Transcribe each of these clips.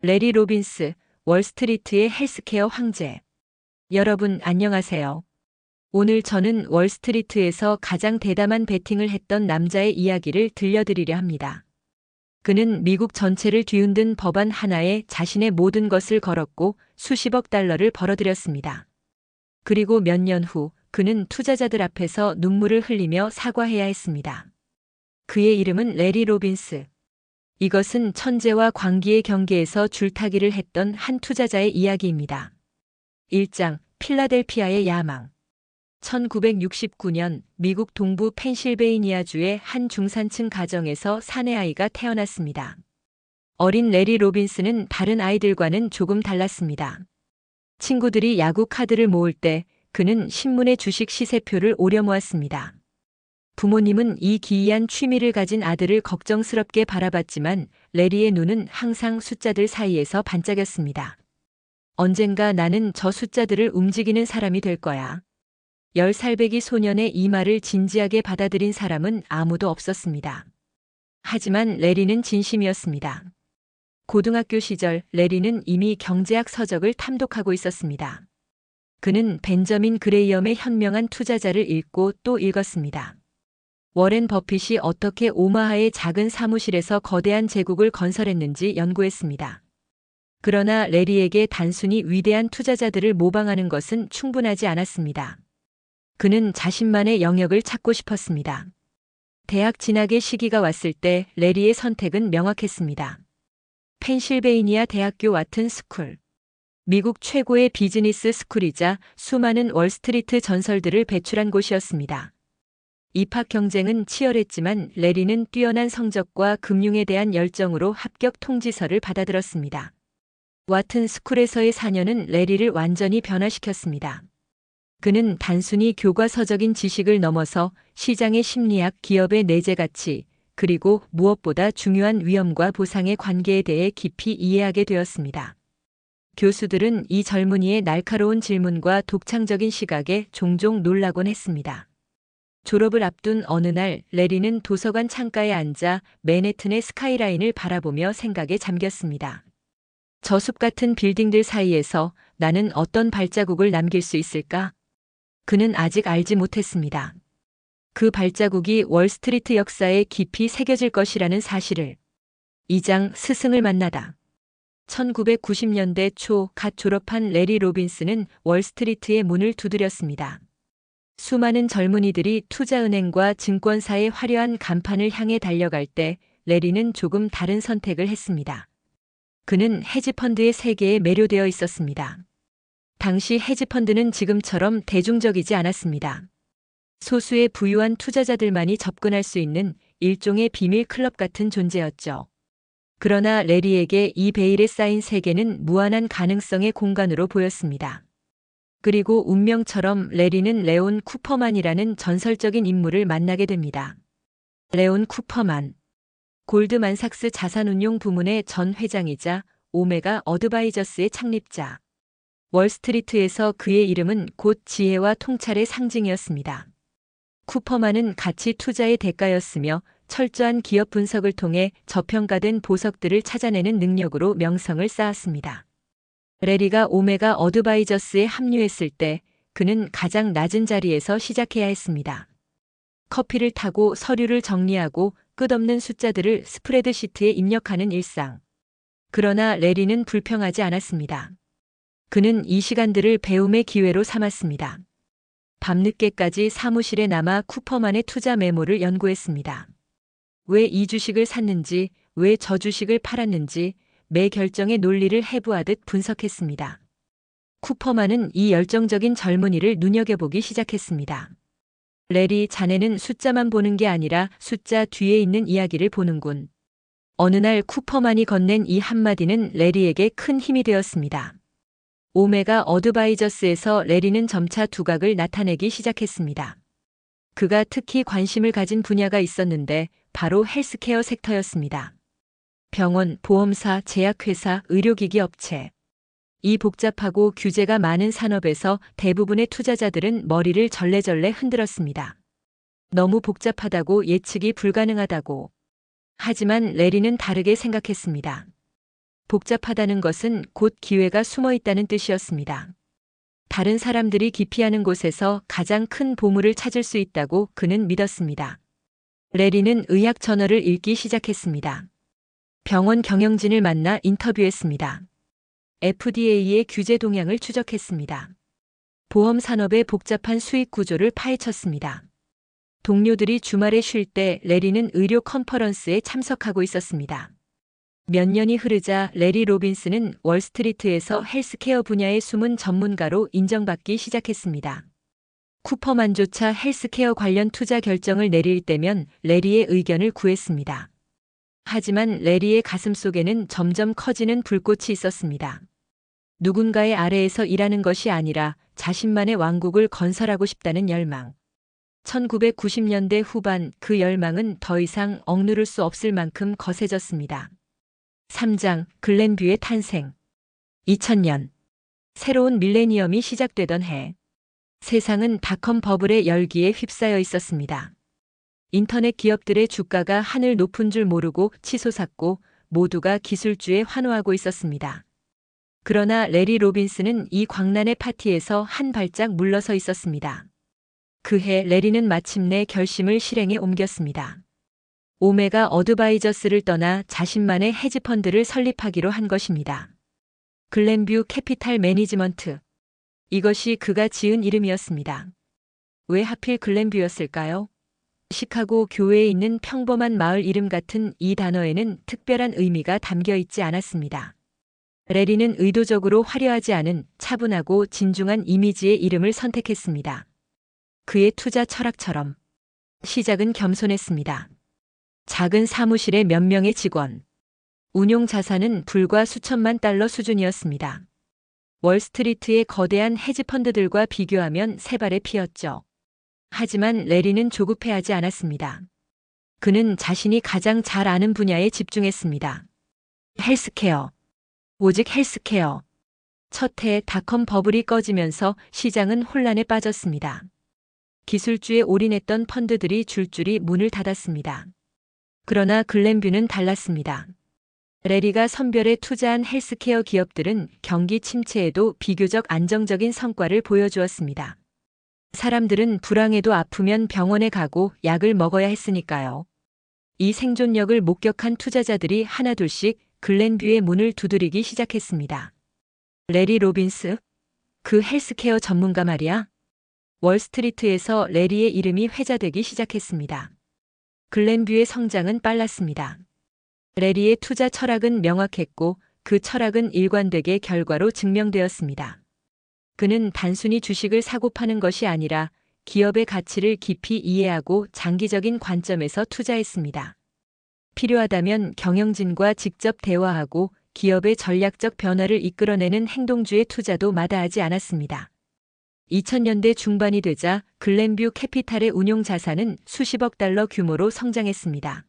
레리 로빈스, 월스트리트의 헬스케어 황제. 여러분 안녕하세요. 오늘 저는 월스트리트에서 가장 대담한 베팅을 했던 남자의 이야기를 들려드리려 합니다. 그는 미국 전체를 뒤흔든 법안 하나에 자신의 모든 것을 걸었고 수십억 달러를 벌어들였습니다. 그리고 몇 년 후 그는 투자자들 앞에서 눈물을 흘리며 사과해야 했습니다. 그의 이름은 레리 로빈스. 이것은 천재와 광기의 경계에서 줄타기를 했던 한 투자자의 이야기입니다. 1장 필라델피아의 야망. 1969년 미국 동부 펜실베이니아주의 한 중산층 가정에서 사내아이가 태어났습니다. 어린 레리 로빈스는 다른 아이들과는 조금 달랐습니다. 친구들이 야구 카드를 모을 때 그는 신문의 주식 시세표를 오려 모았습니다. 부모님은 이 기이한 취미를 가진 아들을 걱정스럽게 바라봤지만 레리의 눈은 항상 숫자들 사이에서 반짝였습니다. 언젠가 나는 저 숫자들을 움직이는 사람이 될 거야. 10살배기 소년의 이 말을 진지하게 받아들인 사람은 아무도 없었습니다. 하지만 레리는 진심이었습니다. 고등학교 시절 레리는 이미 경제학 서적을 탐독하고 있었습니다. 그는 벤저민 그레이엄의 현명한 투자자를 읽고 또 읽었습니다. 워렌 버핏이 어떻게 오마하의 작은 사무실에서 거대한 제국을 건설했는지 연구했습니다. 그러나 레리에게 단순히 위대한 투자자들을 모방하는 것은 충분하지 않았습니다. 그는 자신만의 영역을 찾고 싶었습니다. 대학 진학의 시기가 왔을 때 레리의 선택은 명확했습니다. 펜실베이니아 대학교 와튼 스쿨. 미국 최고의 비즈니스 스쿨이자 수많은 월스트리트 전설들을 배출한 곳이었습니다. 입학 경쟁은 치열했지만 레리는 뛰어난 성적과 금융에 대한 열정으로 합격 통지서를 받아들었습니다. 와튼 스쿨에서의 4년은 레리를 완전히 변화시켰습니다. 그는 단순히 교과서적인 지식을 넘어서 시장의 심리학, 기업의 내재 가치, 그리고 무엇보다 중요한 위험과 보상의 관계에 대해 깊이 이해하게 되었습니다. 교수들은 이 젊은이의 날카로운 질문과 독창적인 시각에 종종 놀라곤 했습니다. 졸업을 앞둔 어느 날 레리는 도서관 창가에 앉아 맨해튼의 스카이라인을 바라보며 생각에 잠겼습니다. 저 숲 같은 빌딩들 사이에서 나는 어떤 발자국을 남길 수 있을까? 그는 아직 알지 못했습니다. 그 발자국이 월스트리트 역사에 깊이 새겨질 것이라는 사실을. 2장 스승을 만나다. 1990년대 초 갓 졸업한 레리 로빈스는 월스트리트의 문을 두드렸습니다. 수많은 젊은이들이 투자은행과 증권사의 화려한 간판을 향해 달려갈 때 레리는 조금 다른 선택을 했습니다. 그는 헤지펀드의 세계에 매료되어 있었습니다. 당시 헤지펀드는 지금처럼 대중적이지 않았습니다. 소수의 부유한 투자자들만이 접근할 수 있는 일종의 비밀 클럽 같은 존재였죠. 그러나 레리에게 이 베일에 쌓인 세계는 무한한 가능성의 공간으로 보였습니다. 그리고 운명처럼 레리는 레온 쿠퍼만이라는 전설적인 인물을 만나게 됩니다. 레온 쿠퍼만. 골드만삭스 자산운용 부문의 전 회장이자 오메가 어드바이저스의 창립자. 월스트리트에서 그의 이름은 곧 지혜와 통찰의 상징이었습니다. 쿠퍼만은 가치 투자의 대가였으며 철저한 기업 분석을 통해 저평가된 보석들을 찾아내는 능력으로 명성을 쌓았습니다. 레리가 오메가 어드바이저스에 합류했을 때 그는 가장 낮은 자리에서 시작해야 했습니다. 커피를 타고 서류를 정리하고 끝없는 숫자들을 스프레드시트에 입력하는 일상. 그러나 레리는 불평하지 않았습니다. 그는 이 시간들을 배움의 기회로 삼았습니다. 밤늦게까지 사무실에 남아 쿠퍼만의 투자 메모를 연구했습니다. 왜 이 주식을 샀는지, 왜 저 주식을 팔았는지, 매 결정의 논리를 해부하듯 분석했습니다. 쿠퍼만은 이 열정적인 젊은이를 눈여겨보기 시작했습니다. 레리, 자네는 숫자만 보는 게 아니라 숫자 뒤에 있는 이야기를 보는군. 어느 날 쿠퍼만이 건넨 이 한마디는 레리에게 큰 힘이 되었습니다. 오메가 어드바이저스에서 레리는 점차 두각을 나타내기 시작했습니다. 그가 특히 관심을 가진 분야가 있었는데 바로 헬스케어 섹터였습니다. 병원, 보험사, 제약회사, 의료기기 업체. 이 복잡하고 규제가 많은 산업에서 대부분의 투자자들은 머리를 절레절레 흔들었습니다. 너무 복잡하다고, 예측이 불가능하다고. 하지만 레리는 다르게 생각했습니다. 복잡하다는 것은 곧 기회가 숨어 있다는 뜻이었습니다. 다른 사람들이 기피하는 곳에서 가장 큰 보물을 찾을 수 있다고 그는 믿었습니다. 레리는 의학 저널을 읽기 시작했습니다. 병원 경영진을 만나 인터뷰했습니다. FDA의 규제 동향을 추적했습니다. 보험 산업의 복잡한 수익 구조를 파헤쳤습니다. 동료들이 주말에 쉴 때 레리는 의료 컨퍼런스에 참석하고 있었습니다. 몇 년이 흐르자 레리 로빈스는 월스트리트에서 헬스케어 분야의 숨은 전문가로 인정받기 시작했습니다. 쿠퍼만조차 헬스케어 관련 투자 결정을 내릴 때면 레리의 의견을 구했습니다. 하지만 레리의 가슴속에는 점점 커지는 불꽃이 있었습니다. 누군가의 아래에서 일하는 것이 아니라 자신만의 왕국을 건설하고 싶다는 열망. 1990년대 후반 그 열망은 더 이상 억누를 수 없을 만큼 거세졌습니다. 3장 글렌뷰의 탄생. 2000년. 새로운 밀레니엄이 시작되던 해. 세상은 닷컴 버블의 열기에 휩싸여 있었습니다. 인터넷 기업들의 주가가 하늘 높은 줄 모르고 치솟았고 모두가 기술주에 환호하고 있었습니다. 그러나 레리 로빈스는 이 광란의 파티에서 한 발짝 물러서 있었습니다. 그해 레리는 마침내 결심을 실행에 옮겼습니다. 오메가 어드바이저스를 떠나 자신만의 헤지펀드를 설립하기로 한 것입니다. 글렌뷰 캐피탈 매니지먼트. 이것이 그가 지은 이름이었습니다. 왜 하필 글렌뷰였을까요? 시카고 교외에 있는 평범한 마을 이름 같은 이 단어에는 특별한 의미가 담겨 있지 않았습니다. 레리는 의도적으로 화려하지 않은 차분하고 진중한 이미지의 이름을 선택했습니다. 그의 투자 철학처럼. 시작은 겸손했습니다. 작은 사무실의 몇 명의 직원. 운용 자산은 불과 수천만 달러 수준이었습니다. 월스트리트의 거대한 헤지펀드들과 비교하면 세 발의 피였죠. 하지만 레리는 조급해하지 않았습니다. 그는 자신이 가장 잘 아는 분야에 집중했습니다. 헬스케어. 오직 헬스케어. 첫 해 닷컴 버블이 꺼지면서 시장은 혼란에 빠졌습니다. 기술주에 올인했던 펀드들이 줄줄이 문을 닫았습니다. 그러나 글렌뷰는 달랐습니다. 레리가 선별에 투자한 헬스케어 기업들은 경기 침체에도 비교적 안정적인 성과를 보여주었습니다. 사람들은 불황에도 아프면 병원에 가고 약을 먹어야 했으니까요. 이 생존력을 목격한 투자자들이 하나둘씩 글렌뷰의 문을 두드리기 시작했습니다. 레리 로빈스? 그 헬스케어 전문가 말이야? 월스트리트에서 레리의 이름이 회자되기 시작했습니다. 글렌뷰의 성장은 빨랐습니다. 레리의 투자 철학은 명확했고 그 철학은 일관되게 결과로 증명되었습니다. 그는 단순히 주식을 사고 파는 것이 아니라 기업의 가치를 깊이 이해하고 장기적인 관점에서 투자했습니다. 필요하다면 경영진과 직접 대화하고 기업의 전략적 변화를 이끌어내는 행동주의 투자도 마다하지 않았습니다. 2000년대 중반이 되자 글렌뷰 캐피탈의 운용 자산은 수십억 달러 규모로 성장했습니다.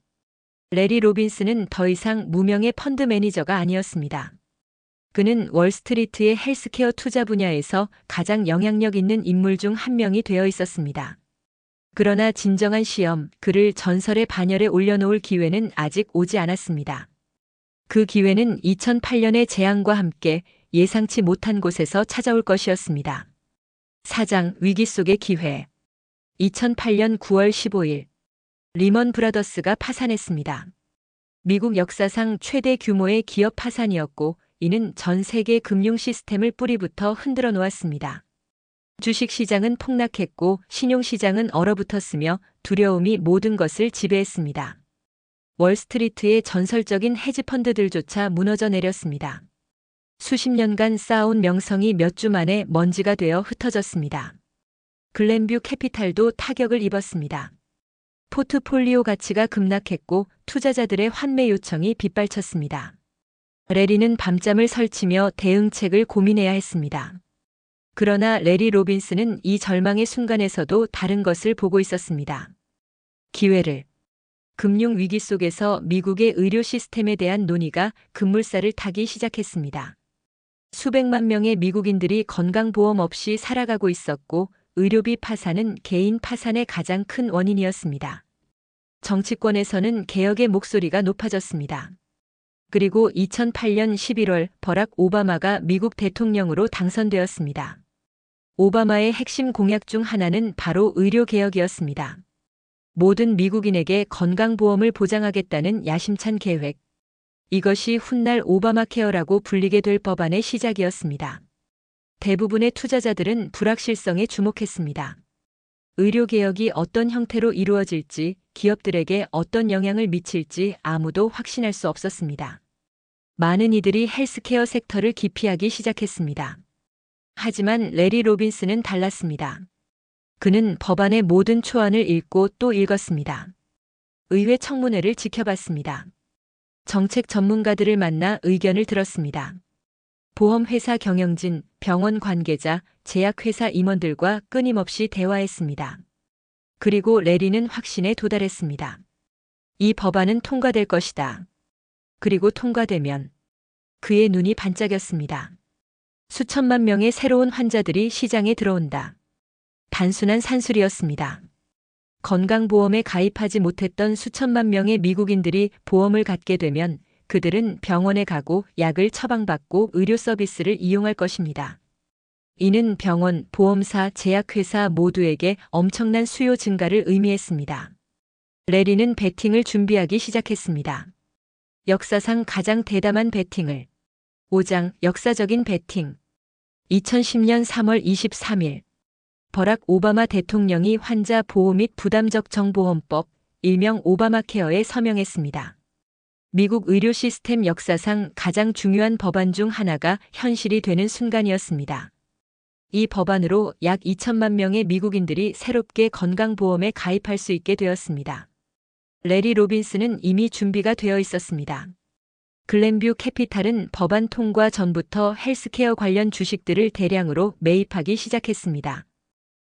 레리 로빈스는 더 이상 무명의 펀드 매니저가 아니었습니다. 그는 월스트리트의 헬스케어 투자 분야에서 가장 영향력 있는 인물 중 한 명이 되어 있었습니다. 그러나 진정한 시험, 그를 전설의 반열에 올려놓을 기회는 아직 오지 않았습니다. 그 기회는 2008년의 재앙과 함께 예상치 못한 곳에서 찾아올 것이었습니다. 4장 위기 속의 기회. 2008년 9월 15일. 리먼 브라더스가 파산했습니다. 미국 역사상 최대 규모의 기업 파산이었고 이는 전 세계 금융 시스템을 뿌리부터 흔들어 놓았습니다. 주식시장은 폭락했고 신용시장은 얼어붙었으며 두려움이 모든 것을 지배했습니다. 월스트리트의 전설적인 헤지펀드들조차 무너져 내렸습니다. 수십 년간 쌓아온 명성이 몇 주 만에 먼지가 되어 흩어졌습니다. 글렌뷰 캐피탈도 타격을 입었습니다. 포트폴리오 가치가 급락했고 투자자들의 환매 요청이 빗발쳤습니다. 레리는 밤잠을 설치며 대응책을 고민해야 했습니다. 그러나 레리 로빈스는 이 절망의 순간에서도 다른 것을 보고 있었습니다. 기회를. 금융 위기 속에서 미국의 의료 시스템에 대한 논의가 급물살을 타기 시작했습니다. 수백만 명의 미국인들이 건강보험 없이 살아가고 있었고 의료비 파산은 개인 파산의 가장 큰 원인이었습니다. 정치권에서는 개혁의 목소리가 높아졌습니다. 그리고 2008년 11월 버락 오바마가 미국 대통령으로 당선되었습니다. 오바마의 핵심 공약 중 하나는 바로 의료개혁이었습니다. 모든 미국인에게 건강보험을 보장하겠다는 야심찬 계획. 이것이 훗날 오바마 케어라고 불리게 될 법안의 시작이었습니다. 대부분의 투자자들은 불확실성에 주목했습니다. 의료개혁이 어떤 형태로 이루어질지, 기업들에게 어떤 영향을 미칠지 아무도 확신할 수 없었습니다. 많은 이들이 헬스케어 섹터를 기피하기 시작했습니다. 하지만 레리 로빈스는 달랐습니다. 그는 법안의 모든 초안을 읽고 또 읽었습니다. 의회 청문회를 지켜봤습니다. 정책 전문가들을 만나 의견을 들었습니다. 보험회사 경영진, 병원 관계자, 제약회사 임원들과 끊임없이 대화했습니다. 그리고 레리는 확신에 도달했습니다. 이 법안은 통과될 것이다. 그리고 통과되면 그의 눈이 반짝였습니다. 수천만 명의 새로운 환자들이 시장에 들어온다. 단순한 산술이었습니다. 건강보험에 가입하지 못했던 수천만 명의 미국인들이 보험을 갖게 되면 그들은 병원에 가고 약을 처방받고 의료 서비스를 이용할 것입니다. 이는 병원, 보험사, 제약회사 모두에게 엄청난 수요 증가를 의미했습니다. 레리는 베팅을 준비하기 시작했습니다. 역사상 가장 대담한 베팅을. 5장 역사적인 베팅. 2010년 3월 23일 버락 오바마 대통령이 환자 보호 및 부담적 정보험법, 일명 오바마 케어에 서명했습니다. 미국 의료 시스템 역사상 가장 중요한 법안 중 하나가 현실이 되는 순간이었습니다. 이 법안으로 약 2천만 명의 미국인들이 새롭게 건강보험에 가입할 수 있게 되었습니다. 레리 로빈스는 이미 준비가 되어 있었습니다. 글렌뷰 캐피탈은 법안 통과 전부터 헬스케어 관련 주식들을 대량으로 매입하기 시작했습니다.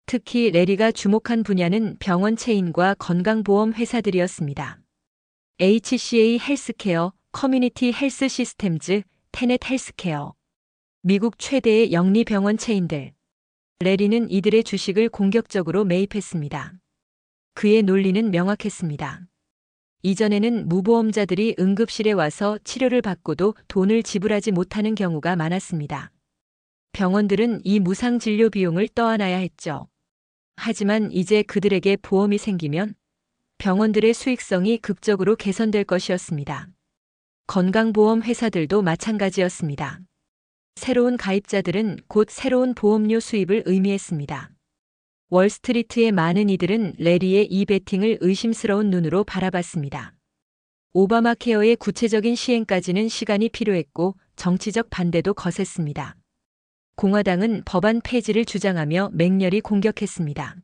특히 레리가 주목한 분야는 병원 체인과 건강보험 회사들이었습니다. HCA 헬스케어, 커뮤니티 헬스 시스템즈, 테넷 헬스케어. 미국 최대의 영리병원 체인들. 레리는 이들의 주식을 공격적으로 매입했습니다. 그의 논리는 명확했습니다. 이전에는 무보험자들이 응급실에 와서 치료를 받고도 돈을 지불하지 못하는 경우가 많았습니다. 병원들은 이 무상 진료 비용을 떠안아야 했죠. 하지만 이제 그들에게 보험이 생기면 병원들의 수익성이 극적으로 개선될 것이었습니다. 건강보험 회사들도 마찬가지였습니다. 새로운 가입자들은 곧 새로운 보험료 수입을 의미했습니다. 월스트리트의 많은 이들은 레리의 이 베팅을 의심스러운 눈으로 바라봤습니다. 오바마 케어의 구체적인 시행까지는 시간이 필요했고 정치적 반대도 거셌습니다. 공화당은 법안 폐지를 주장하며 맹렬히 공격했습니다.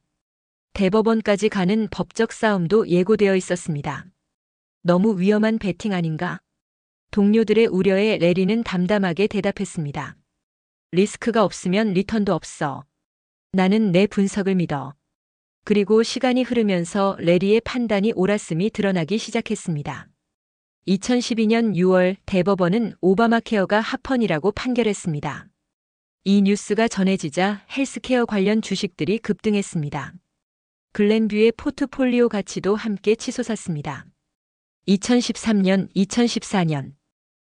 대법원까지 가는 법적 싸움도 예고되어 있었습니다. 너무 위험한 베팅 아닌가? 동료들의 우려에 레리는 담담하게 대답했습니다. 리스크가 없으면 리턴도 없어. 나는 내 분석을 믿어. 그리고 시간이 흐르면서 레리의 판단이 옳았음이 드러나기 시작했습니다. 2012년 6월 대법원은 오바마 케어가 합헌이라고 판결했습니다. 이 뉴스가 전해지자 헬스케어 관련 주식들이 급등했습니다. 글렌뷰의 포트폴리오 가치도 함께 치솟았습니다. 2013년, 2014년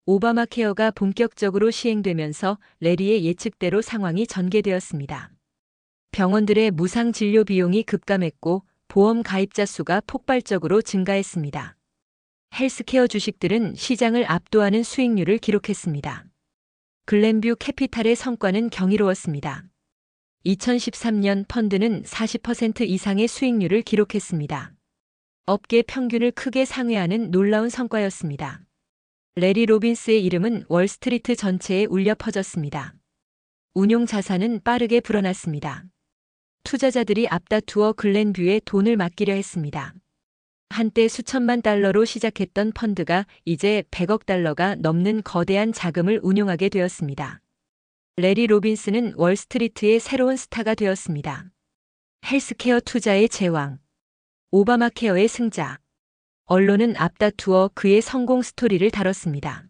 오바마 케어가 본격적으로 시행되면서 레리의 예측대로 상황이 전개되었습니다. 병원들의 무상 진료 비용이 급감했고 보험 가입자 수가 폭발적으로 증가했습니다. 헬스케어 주식들은 시장을 압도하는 수익률을 기록했습니다. 글렌뷰 캐피탈의 성과는 경이로웠습니다. 2013년 펀드는 40% 이상의 수익률을 기록했습니다. 업계 평균을 크게 상회하는 놀라운 성과였습니다. 레리 로빈스의 이름은 월스트리트 전체에 울려 퍼졌습니다. 운용 자산은 빠르게 불어났습니다. 투자자들이 앞다투어 글렌뷰에 돈을 맡기려 했습니다. 한때 수천만 달러로 시작했던 펀드가 이제 100억 달러가 넘는 거대한 자금을 운용하게 되었습니다. 레리 로빈스는 월스트리트의 새로운 스타가 되었습니다. 헬스케어 투자의 제왕. 오바마 케어의 승자. 언론은 앞다투어 그의 성공 스토리를 다뤘습니다.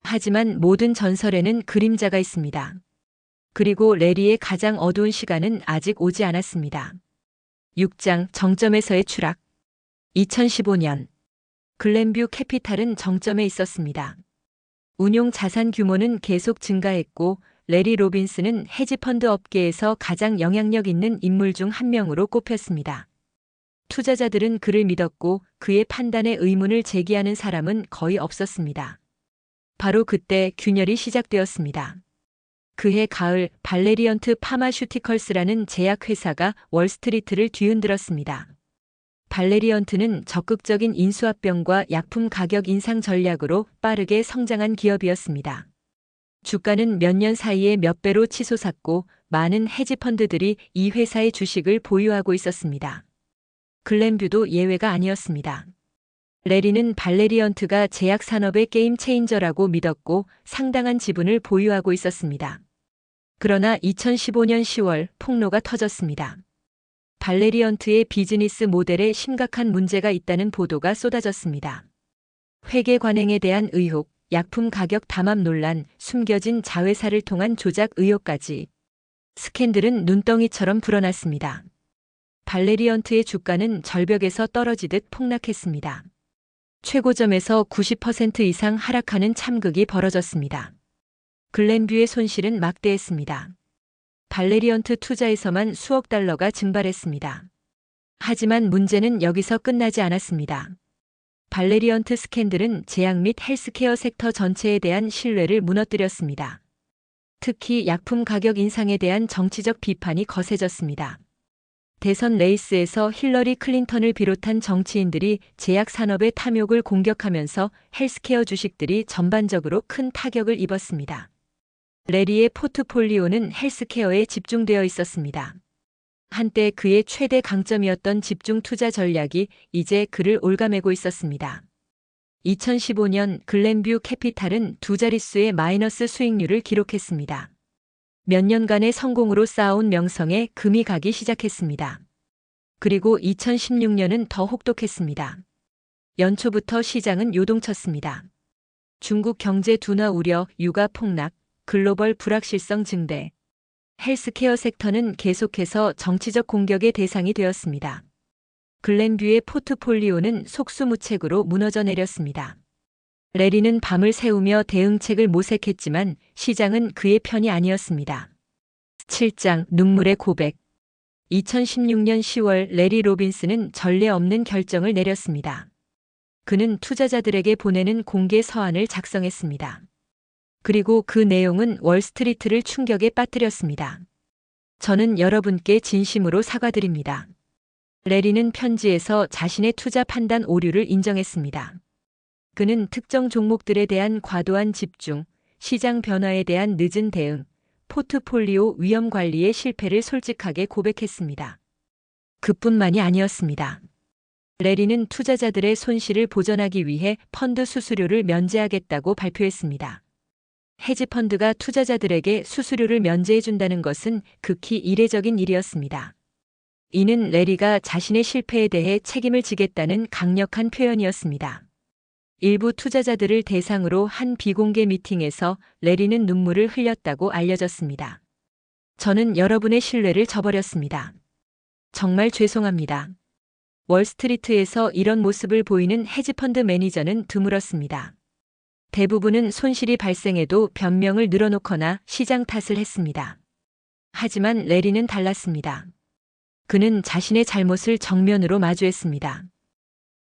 하지만 모든 전설에는 그림자가 있습니다. 그리고 레리의 가장 어두운 시간은 아직 오지 않았습니다. 6장 정점에서의 추락. 2015년 글렌뷰 캐피탈은 정점에 있었습니다. 운용 자산 규모는 계속 증가했고 레리 로빈슨은 헤지펀드 업계에서 가장 영향력 있는 인물 중 한 명으로 꼽혔습니다. 투자자들은 그를 믿었고 그의 판단에 의문을 제기하는 사람은 거의 없었습니다. 바로 그때 균열이 시작되었습니다. 그해 가을 발레리언트 파마슈티컬스라는 제약회사가 월스트리트를 뒤흔들었습니다. 발레리언트는 적극적인 인수합병과 약품 가격 인상 전략으로 빠르게 성장한 기업이었습니다. 주가는 몇 년 사이에 몇 배로 치솟았고 많은 헤지펀드들이 이 회사의 주식을 보유하고 있었습니다. 글렌뷰도 예외가 아니었습니다. 레리는 발레리언트가 제약 산업의 게임 체인저라고 믿었고 상당한 지분을 보유하고 있었습니다. 그러나 2015년 10월 폭로가 터졌습니다. 발레리언트의 비즈니스 모델에 심각한 문제가 있다는 보도가 쏟아졌습니다. 회계 관행에 대한 의혹, 약품 가격 담합 논란, 숨겨진 자회사를 통한 조작 의혹까지 스캔들은 눈덩이처럼 불어났습니다. 발레리언트의 주가는 절벽에서 떨어지듯 폭락했습니다. 최고점에서 90% 이상 하락하는 참극이 벌어졌습니다. 글렌뷰의 손실은 막대했습니다. 발레리언트 투자에서만 수억 달러가 증발했습니다. 하지만 문제는 여기서 끝나지 않았습니다. 발레리언트 스캔들은 제약 및 헬스케어 섹터 전체에 대한 신뢰를 무너뜨렸습니다. 특히 약품 가격 인상에 대한 정치적 비판이 거세졌습니다. 대선 레이스에서 힐러리 클린턴을 비롯한 정치인들이 제약 산업의 탐욕을 공격하면서 헬스케어 주식들이 전반적으로 큰 타격을 입었습니다. 레리의 포트폴리오는 헬스케어에 집중되어 있었습니다. 한때 그의 최대 강점이었던 집중 투자 전략이 이제 그를 올가매고 있었습니다. 2015년 글렌뷰 캐피탈은 두 자릿수의 마이너스 수익률을 기록했습니다. 몇 년간의 성공으로 쌓아온 명성에 금이 가기 시작했습니다. 그리고 2016년은 더 혹독했습니다. 연초부터 시장은 요동쳤습니다. 중국 경제 둔화 우려, 유가 폭락, 글로벌 불확실성 증대. 헬스케어 섹터는 계속해서 정치적 공격의 대상이 되었습니다. 글렌뷰의 포트폴리오는 속수무책으로 무너져 내렸습니다. 레리는 밤을 새우며 대응책을 모색했지만 시장은 그의 편이 아니었습니다. 7장 눈물의 고백. 2016년 10월 레리 로빈슨은 전례 없는 결정을 내렸습니다. 그는 투자자들에게 보내는 공개 서한을 작성했습니다. 그리고 그 내용은 월스트리트를 충격에 빠뜨렸습니다. 저는 여러분께 진심으로 사과드립니다. 레리는 편지에서 자신의 투자 판단 오류를 인정했습니다. 그는 특정 종목들에 대한 과도한 집중, 시장 변화에 대한 늦은 대응, 포트폴리오 위험 관리의 실패를 솔직하게 고백했습니다. 그뿐만이 아니었습니다. 레리는 투자자들의 손실을 보전하기 위해 펀드 수수료를 면제하겠다고 발표했습니다. 헤지펀드가 투자자들에게 수수료를 면제해준다는 것은 극히 이례적인 일이었습니다. 이는 레리가 자신의 실패에 대해 책임을 지겠다는 강력한 표현이었습니다. 일부 투자자들을 대상으로 한 비공개 미팅에서 레리는 눈물을 흘렸다고 알려졌습니다. 저는 여러분의 신뢰를 저버렸습니다. 정말 죄송합니다. 월스트리트에서 이런 모습을 보이는 헤지펀드 매니저는 드물었습니다. 대부분은 손실이 발생해도 변명을 늘어놓거나 시장 탓을 했습니다. 하지만 레리는 달랐습니다. 그는 자신의 잘못을 정면으로 마주했습니다.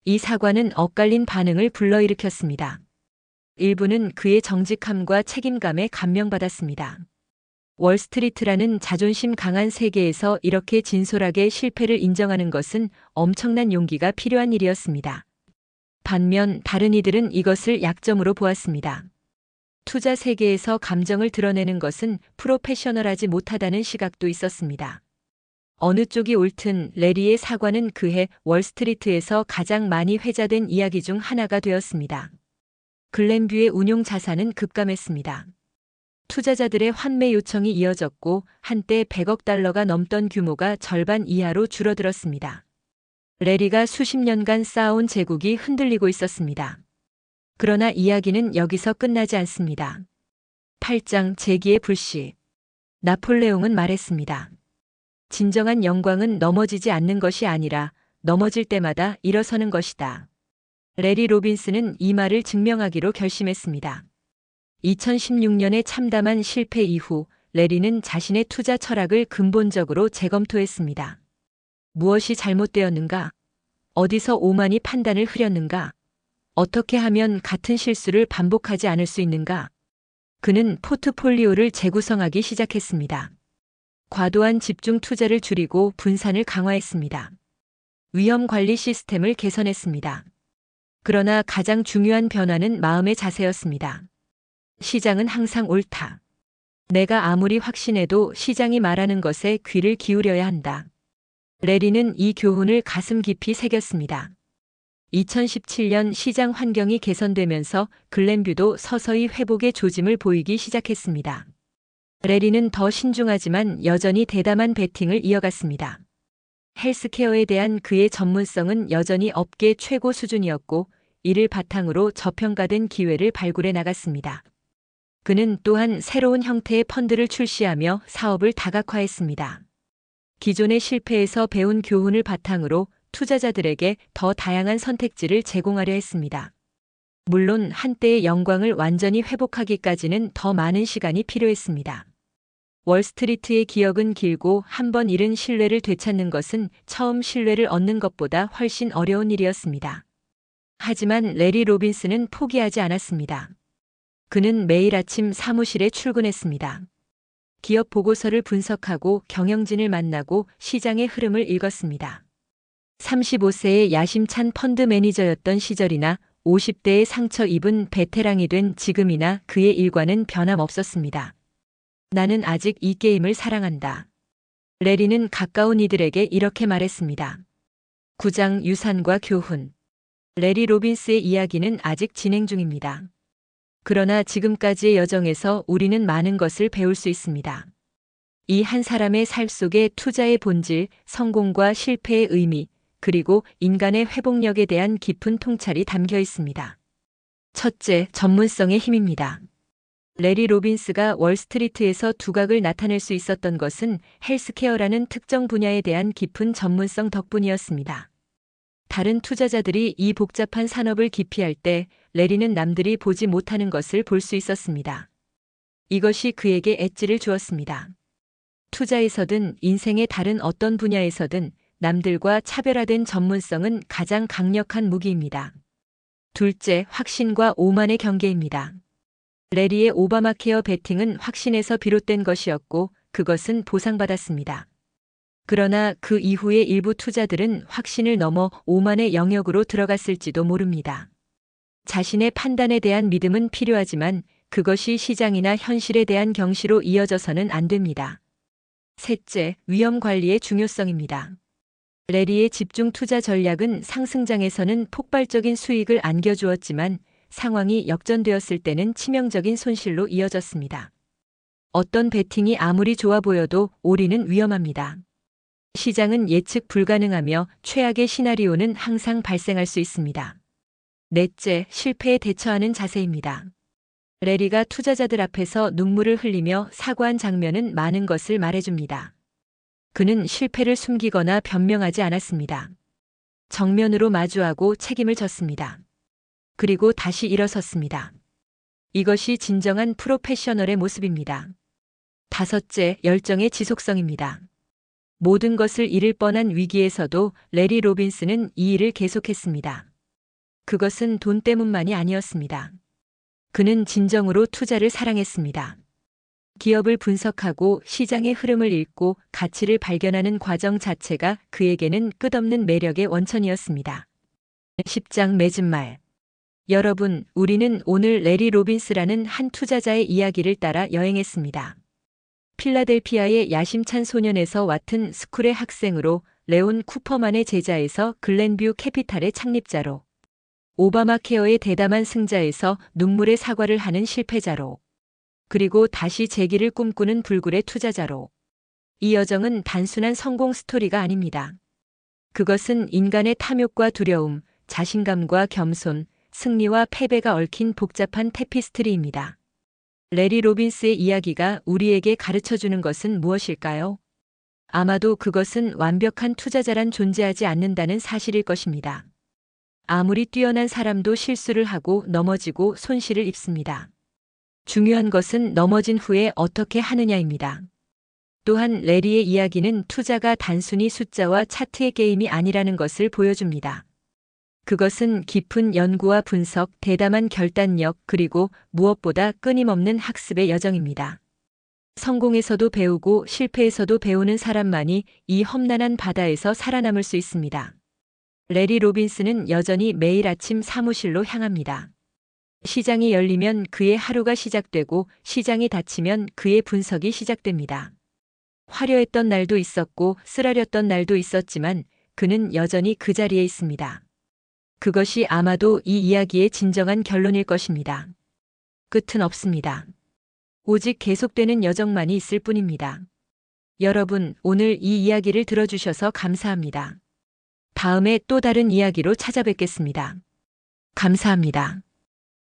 이 사과는 엇갈린 반응을 불러일으켰습니다. 일부는 그의 정직함과 책임감에 감명받았습니다. 월스트리트라는 자존심 강한 세계에서 이렇게 진솔하게 실패를 인정하는 것은 엄청난 용기가 필요한 일이었습니다. 반면 다른 이들은 이것을 약점으로 보았습니다. 투자 세계에서 감정을 드러내는 것은 프로페셔널하지 못하다는 시각도 있었습니다. 어느 쪽이 옳든 레리의 사과는 그해 월스트리트에서 가장 많이 회자된 이야기 중 하나가 되었습니다. 글렌뷰의 운용 자산은 급감했습니다. 투자자들의 환매 요청이 이어졌고 한때 100억 달러가 넘던 규모가 절반 이하로 줄어들었습니다. 레리가 수십 년간 쌓아온 제국이 흔들리고 있었습니다. 그러나 이야기는 여기서 끝나지 않습니다. 8장 재기의 불씨. 나폴레옹은 말했습니다. 진정한 영광은 넘어지지 않는 것이 아니라 넘어질 때마다 일어서는 것이다. 레리 로빈슨은 이 말을 증명하기로 결심했습니다. 2016년에 참담한 실패 이후 레리는 자신의 투자 철학을 근본적으로 재검토했습니다. 무엇이 잘못되었는가? 어디서 오만이 판단을 흐렸는가? 어떻게 하면 같은 실수를 반복하지 않을 수 있는가? 그는 포트폴리오를 재구성하기 시작했습니다. 과도한 집중 투자를 줄이고 분산을 강화했습니다. 위험 관리 시스템을 개선했습니다. 그러나 가장 중요한 변화는 마음의 자세였습니다. 시장은 항상 옳다. 내가 아무리 확신해도 시장이 말하는 것에 귀를 기울여야 한다. 레리는 이 교훈을 가슴 깊이 새겼습니다. 2017년 시장 환경이 개선되면서 글렌뷰도 서서히 회복의 조짐을 보이기 시작했습니다. 레리는 더 신중하지만 여전히 대담한 배팅을 이어갔습니다. 헬스케어에 대한 그의 전문성은 여전히 업계 최고 수준이었고, 이를 바탕으로 저평가된 기회를 발굴해 나갔습니다. 그는 또한 새로운 형태의 펀드를 출시하며 사업을 다각화했습니다. 기존의 실패에서 배운 교훈을 바탕으로 투자자들에게 더 다양한 선택지를 제공하려 했습니다. 물론 한때의 영광을 완전히 회복하기까지는 더 많은 시간이 필요했습니다. 월스트리트의 기억은 길고 한 번 잃은 신뢰를 되찾는 것은 처음 신뢰를 얻는 것보다 훨씬 어려운 일이었습니다. 하지만 레리 로빈스는 포기하지 않았습니다. 그는 매일 아침 사무실에 출근했습니다. 기업 보고서를 분석하고 경영진을 만나고 시장의 흐름을 읽었습니다. 35세의 야심찬 펀드 매니저였던 시절이나 50대의 상처 입은 베테랑이 된 지금이나 그의 일과는 변함없었습니다. 나는 아직 이 게임을 사랑한다. 레리는 가까운 이들에게 이렇게 말했습니다. 9장 유산과 교훈. 레리 로빈스의 이야기는 아직 진행 중입니다. 그러나 지금까지의 여정에서 우리는 많은 것을 배울 수 있습니다. 이 한 사람의 삶 속에 투자의 본질, 성공과 실패의 의미, 그리고 인간의 회복력에 대한 깊은 통찰이 담겨 있습니다. 첫째, 전문성의 힘입니다. 레리 로빈스가 월스트리트에서 두각을 나타낼 수 있었던 것은 헬스케어라는 특정 분야에 대한 깊은 전문성 덕분이었습니다. 다른 투자자들이 이 복잡한 산업을 기피할 때 레리는 남들이 보지 못하는 것을 볼 수 있었습니다. 이것이 그에게 엣지를 주었습니다. 투자에서든 인생의 다른 어떤 분야에서든 남들과 차별화된 전문성은 가장 강력한 무기입니다. 둘째, 확신과 오만의 경계입니다. 레리의 오바마케어 베팅은 확신에서 비롯된 것이었고 그것은 보상받았습니다. 그러나 그 이후의 일부 투자들은 확신을 넘어 오만의 영역으로 들어갔을지도 모릅니다. 자신의 판단에 대한 믿음은 필요하지만 그것이 시장이나 현실에 대한 경시로 이어져서는 안 됩니다. 셋째, 위험 관리의 중요성입니다. 레리의 집중 투자 전략은 상승장에서는 폭발적인 수익을 안겨주었지만 상황이 역전되었을 때는 치명적인 손실로 이어졌습니다. 어떤 베팅이 아무리 좋아 보여도 올인은 위험합니다. 시장은 예측 불가능하며 최악의 시나리오는 항상 발생할 수 있습니다. 넷째, 실패에 대처하는 자세입니다. 레리가 투자자들 앞에서 눈물을 흘리며 사과한 장면은 많은 것을 말해줍니다. 그는 실패를 숨기거나 변명하지 않았습니다. 정면으로 마주하고 책임을 졌습니다. 그리고 다시 일어섰습니다. 이것이 진정한 프로페셔널의 모습입니다. 다섯째, 열정의 지속성입니다. 모든 것을 잃을 뻔한 위기에서도 레리 로빈스는 이 일을 계속했습니다. 그것은 돈 때문만이 아니었습니다. 그는 진정으로 투자를 사랑했습니다. 기업을 분석하고 시장의 흐름을 읽고 가치를 발견하는 과정 자체가 그에게는 끝없는 매력의 원천이었습니다. 10장 맺은 말. 여러분, 우리는 오늘 레리 로빈스라는 한 투자자의 이야기를 따라 여행했습니다. 필라델피아의 야심찬 소년에서 와튼 스쿨의 학생으로 레온 쿠퍼만의 제자에서 글렌뷰 캐피탈의 창립자로 오바마 케어의 대담한 승자에서 눈물의 사과를 하는 실패자로 그리고 다시 재기를 꿈꾸는 불굴의 투자자로 이 여정은 단순한 성공 스토리가 아닙니다. 그것은 인간의 탐욕과 두려움, 자신감과 겸손, 승리와 패배가 얽힌 복잡한 테피스트리입니다. 레리 로빈스의 이야기가 우리에게 가르쳐주는 것은 무엇일까요? 아마도 그것은 완벽한 투자자란 존재하지 않는다는 사실일 것입니다. 아무리 뛰어난 사람도 실수를 하고 넘어지고 손실을 입습니다. 중요한 것은 넘어진 후에 어떻게 하느냐입니다. 또한 레리의 이야기는 투자가 단순히 숫자와 차트의 게임이 아니라는 것을 보여줍니다. 그것은 깊은 연구와 분석, 대담한 결단력, 그리고 무엇보다 끊임없는 학습의 여정입니다. 성공에서도 배우고 실패에서도 배우는 사람만이 이 험난한 바다에서 살아남을 수 있습니다. 레리 로빈슨은 여전히 매일 아침 사무실로 향합니다. 시장이 열리면 그의 하루가 시작되고 시장이 닫히면 그의 분석이 시작됩니다. 화려했던 날도 있었고 쓰라렸던 날도 있었지만 그는 여전히 그 자리에 있습니다. 그것이 아마도 이 이야기의 진정한 결론일 것입니다. 끝은 없습니다. 오직 계속되는 여정만이 있을 뿐입니다. 여러분, 오늘 이 이야기를 들어주셔서 감사합니다. 다음에 또 다른 이야기로 찾아뵙겠습니다. 감사합니다.